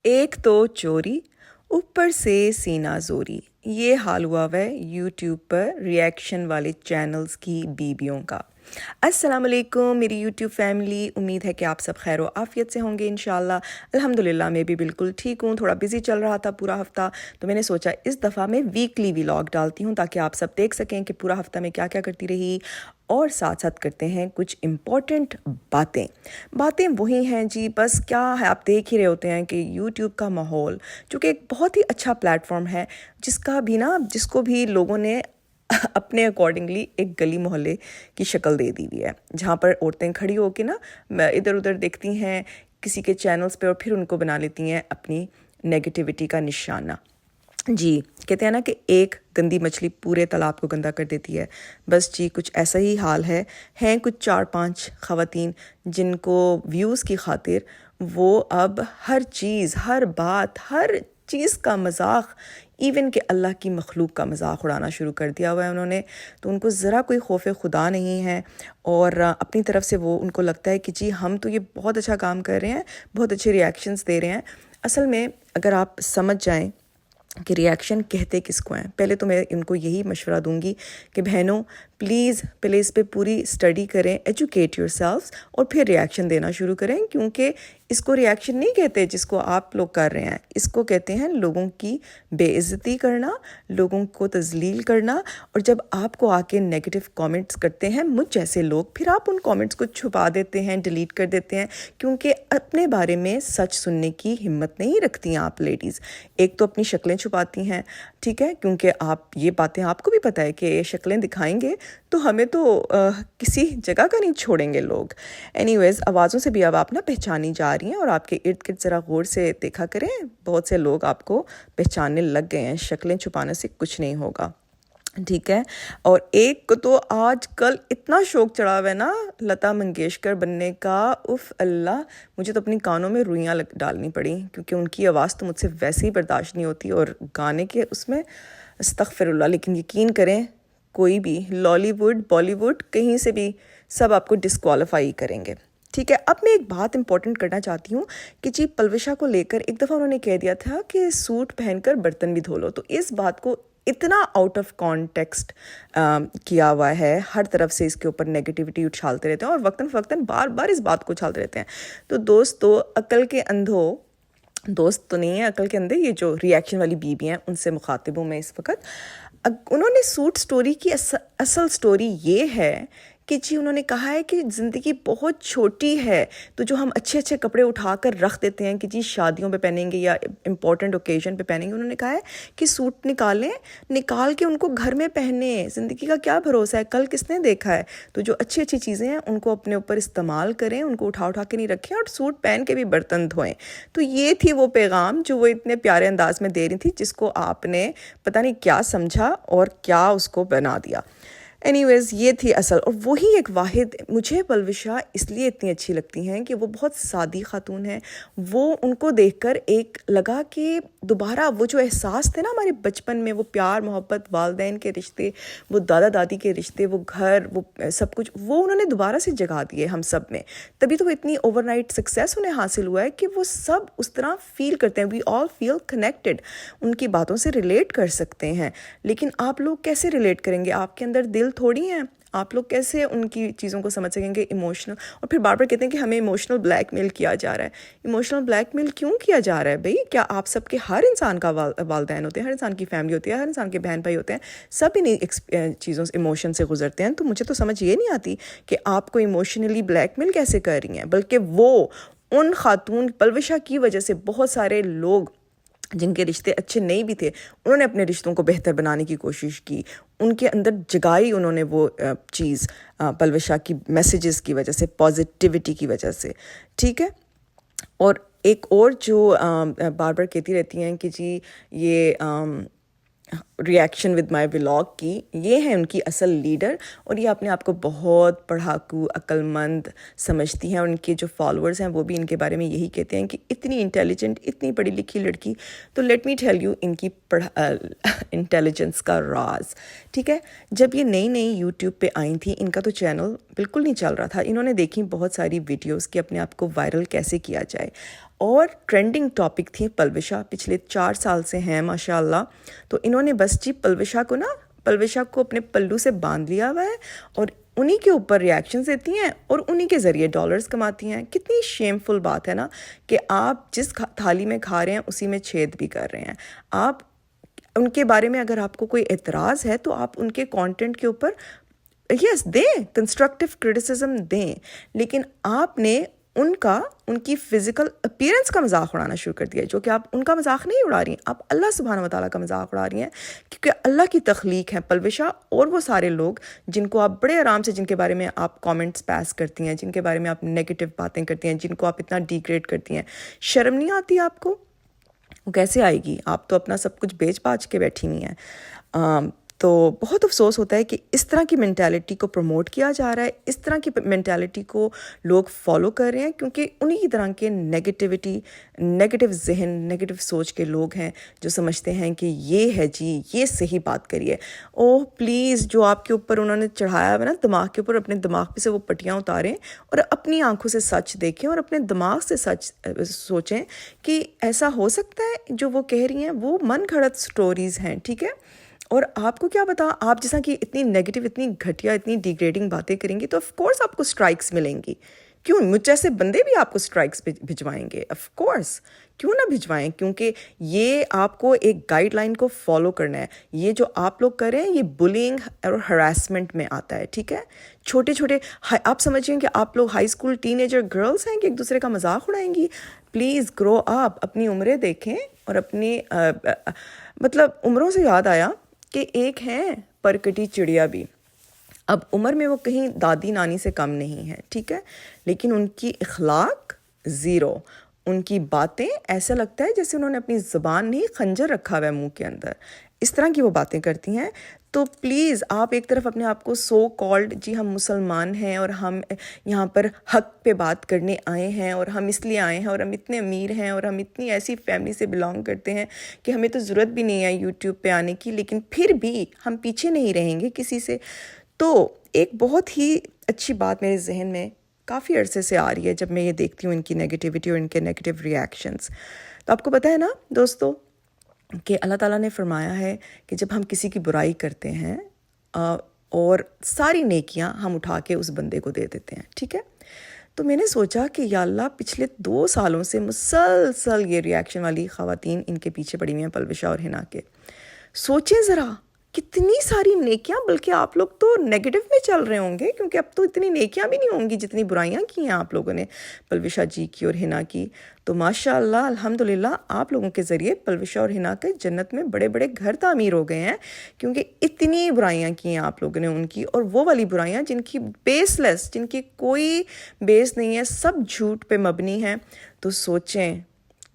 एक तो चोरी ऊपर से सीना जोरी, ये हाल हुआ हुआ है यूट्यूब पर रिएक्शन वाले चैनल्स की बीबियों का। अस्सलाम वालेकुम मेरी यूट्यूब फैमिली, उम्मीद है कि आप सब खैर आफ़ियत से होंगे इंशाल्लाह। अल्हम्दुलिल्लाह मैं भी बिल्कुल ठीक हूँ। थोड़ा बिज़ी चल रहा था पूरा हफ़्ता, तो मैंने सोचा इस दफ़ा मैं वीकली व्लॉग डालती हूँ ताकि आप सब देख सकें कि पूरा हफ़्ता मैं क्या क्या करती रही, और साथ साथ करते हैं कुछ इम्पॉर्टेंट बातें वही हैं जी। बस क्या है, आप देख ही रहे होते हैं कि यूट्यूब का माहौल चूँकि एक बहुत ही अच्छा प्लेटफॉर्म है, जिसको भी लोगों ने अपने अकॉर्डिंगली एक गली मोहल्ले की शक्ल दे दी हुई है, जहाँ पर औरतें खड़ी होकर ना इधर उधर देखती हैं किसी के चैनल्स पे और फिर उनको बना लेती हैं अपनी नेगेटिविटी का निशाना। जी, कहते हैं ना कि एक गंदी मछली पूरे तालाब को गंदा कर देती है। बस जी कुछ ऐसा ही हाल है। हैं कुछ 4-5 ख़वातीन जिनको व्यूज़ की खातिर वो अब हर चीज़, हर बात, हर चीज़ का मजाक, इवन कि अल्लाह की मखलूक का मजाक उड़ाना शुरू कर दिया हुआ है उन्होंने। तो उनको ज़रा कोई खौफ खुदा नहीं है, और अपनी तरफ से वो उनको लगता है कि जी हम तो ये बहुत अच्छा काम कर रहे हैं, बहुत अच्छे रिएक्शंस दे रहे हैं। असल में अगर आप समझ जाएं कि रिएक्शन कहते किसको हैं, पहले तो मैं इनको यही मशवरा दूंगी कि बहनों प्लीज़ पहले इस पे पूरी स्टडी करें, एजुकेट योरसेल्व्स, और फिर रिएक्शन देना शुरू करें। क्योंकि इसको रिएक्शन नहीं कहते जिसको आप लोग कर रहे हैं, इसको कहते हैं लोगों की बेइज्जती करना, लोगों को तजलील करना। और जब आपको आके नेगेटिव कमेंट्स करते हैं मुझ जैसे लोग, फिर आप उन कमेंट्स को छुपा देते हैं, डिलीट कर देते हैं, क्योंकि अपने बारे में सच सुनने की हिम्मत नहीं रखती हैं आप लेडीज़। एक तो अपनी शक्लें छुपाती हैं, ठीक है, क्योंकि आप ये बातें आपको भी पता है कि ये शक्लें दिखाएंगे तो हमें तो किसी जगह का नहीं छोड़ेंगे लोग। एनीवेज़, आवाज़ों से भी अब आप ना पहचानी जा रही हैं, और आपके इर्द गिर्द ज़रा गौर से देखा करें, बहुत से लोग आपको पहचानने लग गए हैं। शक्लें छुपाने से कुछ नहीं होगा, ठीक है। और एक को तो आजकल इतना शौक चढ़ा हुआ है ना लता मंगेशकर बनने का, उफ अल्लाह, मुझे तो अपनी कानों में रुइयाँ डालनी पड़ी, क्योंकि उनकी आवाज़ तो मुझसे वैसे ही बर्दाश्त नहीं होती, और गाने के उसमें अस्तगफिरुल्लाह। लेकिन यकीन करें, कोई भी लॉलीवुड बॉलीवुड कहीं से भी सब आपको डिस्क्वालीफाई करेंगे, ठीक है। अब मैं एक बात इंपॉर्टेंट करना चाहती हूँ कि जी पलविशा को लेकर एक दफ़ा उन्होंने कह दिया था कि सूट पहनकर बर्तन भी धो लो। तो इस बात को इतना आउट ऑफ कॉन्टेक्स्ट किया हुआ है, हर तरफ से इसके ऊपर नेगेटिविटी उछालते रहते हैं, और वक्तन फ़वक्तन बार बार इस बात को उछालते रहते हैं। तो दोस्तों, अक्ल के अंधों, दोस्त तो नहीं है अक्ल के अंधे, ये जो रिएक्शन वाली बीबी हैं उनसे मुखातिब हूँ मैं इस वक्त। उन्होंने सूट स्टोरी की असल स्टोरी ये है कि जी उन्होंने कहा है कि ज़िंदगी बहुत छोटी है, तो जो हम अच्छे अच्छे कपड़े उठाकर रख देते हैं कि जी शादियों पे पहनेंगे या इम्पोर्टेंट ओकेजन पे पहनेंगे, उन्होंने कहा है कि सूट निकाल के उनको घर में पहने। ज़िंदगी का क्या भरोसा है, कल किसने देखा है। तो जो अच्छी अच्छी चीज़ें हैं उनको अपने ऊपर इस्तेमाल करें, उनको उठा उठा के नहीं रखें, और सूट पहन के भी बर्तन धोएं। तो ये थी वो पैगाम जो वो इतने प्यारे अंदाज में दे रही थी, जिसको आपने पता नहीं क्या समझा और क्या उसको बना दिया। एनीवेज़, ये थी असल। और वही एक वाहिद, मुझे पलविशा इसलिए इतनी अच्छी लगती हैं कि वो बहुत सादी खातून हैं। वो उनको देखकर एक लगा कि दोबारा वो जो एहसास थे ना हमारे बचपन में, वो प्यार मोहब्बत, वालदैन के रिश्ते, वो दादा दादी के रिश्ते, वो घर, वो सब कुछ, वो उन्होंने दोबारा से जगा दिए हम सब में। तभी तो वो इतनी ओवरनाइट सक्सेस उन्हें हासिल हुआ है कि वो सब उस तरह फील करते हैं। वी ऑल फील कनेक्टेड, उनकी बातों से रिलेट कर सकते हैं। लेकिन आप लोग कैसे रिलेट करेंगे, आपके अंदर दिल थोड़ी हैं, आप लोग कैसे उनकी चीज़ों को समझ सकेंगे इमोशनल। और फिर बार बार कहते हैं कि हमें इमोशनल ब्लैकमेल किया जा रहा है। इमोशनल ब्लैकमेल क्यों किया जा रहा है भाई? क्या आप सबके, हर इंसान का वालदैन होते हैं, हर इंसान की फैमिली होती है, हर इंसान के बहन भाई होते हैं, सब इन चीज़ों से, इमोशन से गुजरते हैं। तो मुझे तो समझ ये नहीं आती कि आपको इमोशनली ब्लैकमेल कैसे कर रही हैं। बल्कि वो उन खातून पलविशा की वजह से बहुत सारे लोग जिनके रिश्ते अच्छे नहीं भी थे, उन्होंने अपने रिश्तों को बेहतर बनाने की कोशिश की, उनके अंदर जगाई उन्होंने वो चीज़, पलविशा की मैसेजेस की वजह से, पॉजिटिविटी की वजह से, ठीक है। और एक और जो बार बार कहती रहती हैं कि जी ये रिएक्शन विद माई व्लॉग की, ये है उनकी असल लीडर, और ये अपने आप को बहुत पढ़ाकू, अक्लमंद समझती हैं। और उनके जो फॉलोअर्स हैं वो भी इनके बारे में यही कहते हैं कि इतनी इंटेलिजेंट, इतनी पढ़ी लिखी लड़की। तो लेट मी टेल यू इनकी इंटेलिजेंस का राज, ठीक है। जब ये नई नई यूट्यूब पे आई थी, इनका तो चैनल बिल्कुल नहीं चल रहा था। इन्होंने देखी बहुत सारी वीडियोज़ कि अपने आप को वायरल कैसे किया जाए। اور ٹرینڈنگ ٹاپک تھی پلوشا، پچھلے 4 سال سے ہیں ماشاءاللہ. تو انہوں نے بس جی پلوشا کو اپنے پلو سے باندھ لیا ہوا ہے اور انہی کے اوپر ریاکشنز دیتی ہیں اور انہی کے ذریعے ڈالرز کماتی ہیں. کتنی شیمفل بات ہے نا کہ آپ جس تھالی میں کھا رہے ہیں اسی میں چھید بھی کر رہے ہیں. آپ ان کے بارے میں اگر آپ کو کوئی اعتراض ہے تو آپ ان کے کانٹینٹ کے اوپر یس دیں، کنسٹرکٹیو کرٹیسزم دیں، لیکن آپ نے ان کی فزیکل اپیرنس کا مذاق اڑانا شروع کر دیا، جو کہ آپ ان کا مذاق نہیں اڑا رہی ہیں، آپ اللہ سبحانہ وتعالیٰ کا مذاق اڑا رہی ہیں، کیونکہ اللہ کی تخلیق ہے پلوشا اور وہ سارے لوگ جن کو آپ بڑے آرام سے، جن کے بارے میں آپ کامنٹس پاس کرتی ہیں، جن کے بارے میں آپ نیگیٹو باتیں کرتی ہیں، جن کو آپ اتنا ڈیگریڈ کرتی ہیں. شرم نہیں آتی آپ کو؟ وہ کیسے آئے گی؟ آپ تو اپنا سب کچھ بیچ باچ کے بیٹھی ہوئی ہیں. تو بہت افسوس ہوتا ہے کہ اس طرح کی مینٹیلٹی کو پروموٹ کیا جا رہا ہے، اس طرح کی مینٹیلٹی کو لوگ فالو کر رہے ہیں، کیونکہ انہی طرح کے نیگیٹو ذہن، نیگیٹو سوچ کے لوگ ہیں جو سمجھتے ہیں کہ یہ ہے جی، یہ صحیح بات کریے. اوہ پلیز، جو آپ کے اوپر انہوں نے چڑھایا ہے نا دماغ کے اوپر، اپنے دماغ پہ سے وہ پٹیاں اتاریں اور اپنی آنکھوں سے سچ دیکھیں اور اپنے دماغ سے سچ سوچیں کہ ایسا ہو سکتا ہے. جو وہ کہہ رہی ہیں وہ من گھڑت سٹوریز ہیں، ٹھیک ہے. اور آپ کو کیا پتا، آپ جیسا کہ اتنی نیگیٹو، اتنی گھٹیا، اتنی ڈیگریڈنگ باتیں کریں گی تو آف کورس آپ کو سٹرائکس ملیں گی. کیوں؟ مجھ جیسے بندے بھی آپ کو سٹرائکس بھجوائیں گے، آف کورس کیوں نہ بھجوائیں، کیونکہ یہ آپ کو ایک گائیڈ لائن کو فالو کرنا ہے. یہ جو آپ لوگ کر رہے ہیں یہ بلینگ اور ہراسمنٹ میں آتا ہے، ٹھیک ہے. چھوٹے آپ سمجھیں کہ آپ لوگ high school ten ager girls ہیں کہ ایک دوسرے کا مذاق اڑائیں گی. پلیز گرو اپ، اپنی عمریں دیکھیں اور اپنی مطلب عمروں سے یاد آیا کہ ایک ہیں پرکٹی چڑیا بھی. اب عمر میں وہ کہیں دادی نانی سے کم نہیں ہے، ٹھیک ہے، لیکن ان کی اخلاق زیرو. ان کی باتیں ایسا لگتا ہے جیسے انہوں نے اپنی زبان نہیں خنجر رکھا ہوا ہے منہ کے اندر، اس طرح کی وہ باتیں کرتی ہیں. تو پلیز آپ ایک طرف اپنے آپ کو سو کالڈ جی ہم مسلمان ہیں اور ہم یہاں پر حق پہ بات کرنے آئے ہیں اور ہم اس لیے آئے ہیں اور ہم اتنے امیر ہیں اور ہم اتنی ایسی فیملی سے بلانگ کرتے ہیں کہ ہمیں تو ضرورت بھی نہیں ہے یوٹیوب پہ آنے کی، لیکن پھر بھی ہم پیچھے نہیں رہیں گے کسی سے. تو ایک بہت ہی اچھی بات میرے ذہن میں کافی عرصے سے آ رہی ہے جب میں یہ دیکھتی ہوں ان کی نیگیٹیوٹی اور ان کے نیگیٹو ریاکشنز. تو آپ کو پتہ ہے نا دوستو کہ اللہ تعالیٰ نے فرمایا ہے کہ جب ہم کسی کی برائی کرتے ہیں اور ساری نیکیاں ہم اٹھا کے اس بندے کو دے دیتے ہیں، ٹھیک ہے. تو میں نے سوچا کہ یا اللہ پچھلے 2 سالوں سے مسلسل یہ ریاکشن والی خواتین ان کے پیچھے پڑی ہوئی ہیں پلوشا اور حنا کے. سوچیں ذرا کتنی ساری نیکیاں، بلکہ آپ لوگ تو نیگیٹو میں چل رہے ہوں گے کیونکہ اب تو اتنی نیکیاں بھی نہیں ہوں گی جتنی برائیاں کی ہیں آپ لوگوں نے پلوشا جی کی اور حنا کی. تو ماشاءاللہ الحمدللہ آپ لوگوں کے ذریعے پلوشا اور حنا کے جنت میں بڑے بڑے گھر تعمیر ہو گئے ہیں، کیونکہ اتنی برائیاں کی ہیں آپ لوگوں نے ان کی، اور وہ والی برائیاں جن کی بیس لیس، جن کی کوئی بیس نہیں ہے، سب جھوٹ پہ مبنی ہیں. تو سوچیں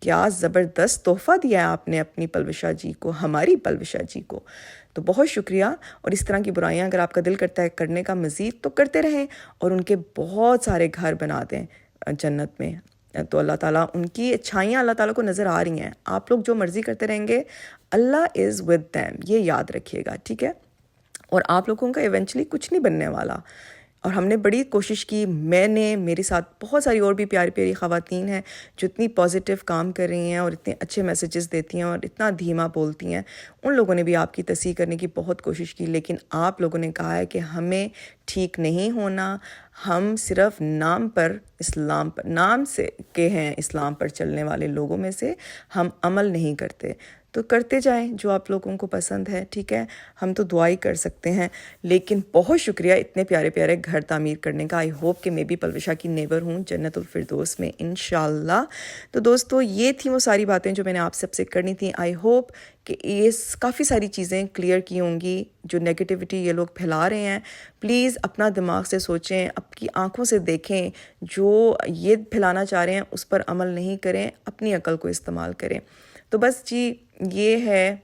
کیا زبردست تحفہ دیا ہے آپ نے اپنی پلوشا جی کو، ہماری پلوشا جی کو. تو بہت شکریہ. اور اس طرح کی برائیاں اگر آپ کا دل کرتا ہے کرنے کا مزید تو کرتے رہیں اور ان کے بہت سارے گھر بنا دیں جنت میں. تو اللہ تعالیٰ ان کی اچھائیاں اللہ تعالیٰ کو نظر آ رہی ہیں. آپ لوگ جو مرضی کرتے رہیں گے اللہ از ود دیم، یہ یاد رکھیے گا، ٹھیک ہے. اور آپ لوگوں کا ایونچولی کچھ نہیں بننے والا. اور ہم نے بڑی کوشش کی، میں نے، میرے ساتھ بہت ساری اور بھی پیاری پیاری خواتین ہیں جو اتنی پازیٹیو کام کر رہی ہیں اور اتنے اچھے میسیجز دیتی ہیں اور اتنا دھیما بولتی ہیں. ان لوگوں نے بھی آپ کی تصحیح کرنے کی بہت کوشش کی، لیکن آپ لوگوں نے کہا ہے کہ ہمیں ٹھیک نہیں ہونا. ہم صرف نام پر اسلام پر، نام سے کہ ہیں اسلام پر چلنے والے لوگوں میں سے، ہم عمل نہیں کرتے. تو کرتے جائیں جو آپ لوگوں کو پسند ہے، ٹھیک ہے. ہم تو دعائی کر سکتے ہیں، لیکن بہت شکریہ اتنے پیارے پیارے گھر تعمیر کرنے کا. آئی ہوپ کہ میں بھی پلوشا کی نیبر ہوں جنت الفردوس میں انشاءاللہ. تو دوستو یہ تھیں وہ ساری باتیں جو میں نے آپ سب سے کرنی تھیں. آئی ہوپ کہ یہ کافی ساری چیزیں کلیئر کی ہوں گی. جو نیگیٹیوٹی یہ لوگ پھیلا رہے ہیں، پلیز اپنا دماغ سے سوچیں، اپنی آنکھوں سے دیکھیں. جو یہ پھیلانا چاہ رہے ہیں اس پر عمل نہیں کریں، اپنی عقل کو استعمال کریں. تو بس جی یہ ہے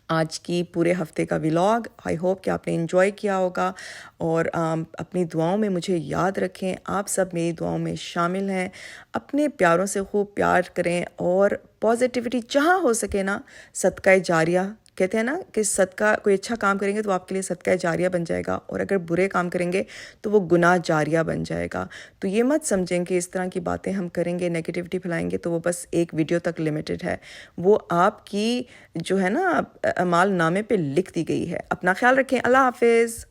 آج کی پورے ہفتے کا ولاگ. آئی ہوپ کہ آپ نے انجوائے کیا ہوگا، اور اپنی دعاؤں میں مجھے یاد رکھیں. آپ سب میری دعاؤں میں شامل ہیں. اپنے پیاروں سے خوب پیار کریں اور پازیٹیوٹی جہاں ہو سکے نا صدقہ جاریہ کہتے ہیں نا کہ صدقہ کوئی اچھا کام کریں گے تو آپ کے لیے صدقہ جاریہ بن جائے گا، اور اگر برے کام کریں گے تو وہ گناہ جاریہ بن جائے گا۔ تو یہ مت سمجھیں کہ اس طرح کی باتیں ہم کریں گے، نیگیٹیوٹی پھیلائیں گے تو وہ بس ایک ویڈیو تک لمیٹڈ ہے، وہ آپ کی جو ہے نا اعمال نامے پہ لکھ دی گئی ہے۔ اپنا خیال رکھیں، اللہ حافظ۔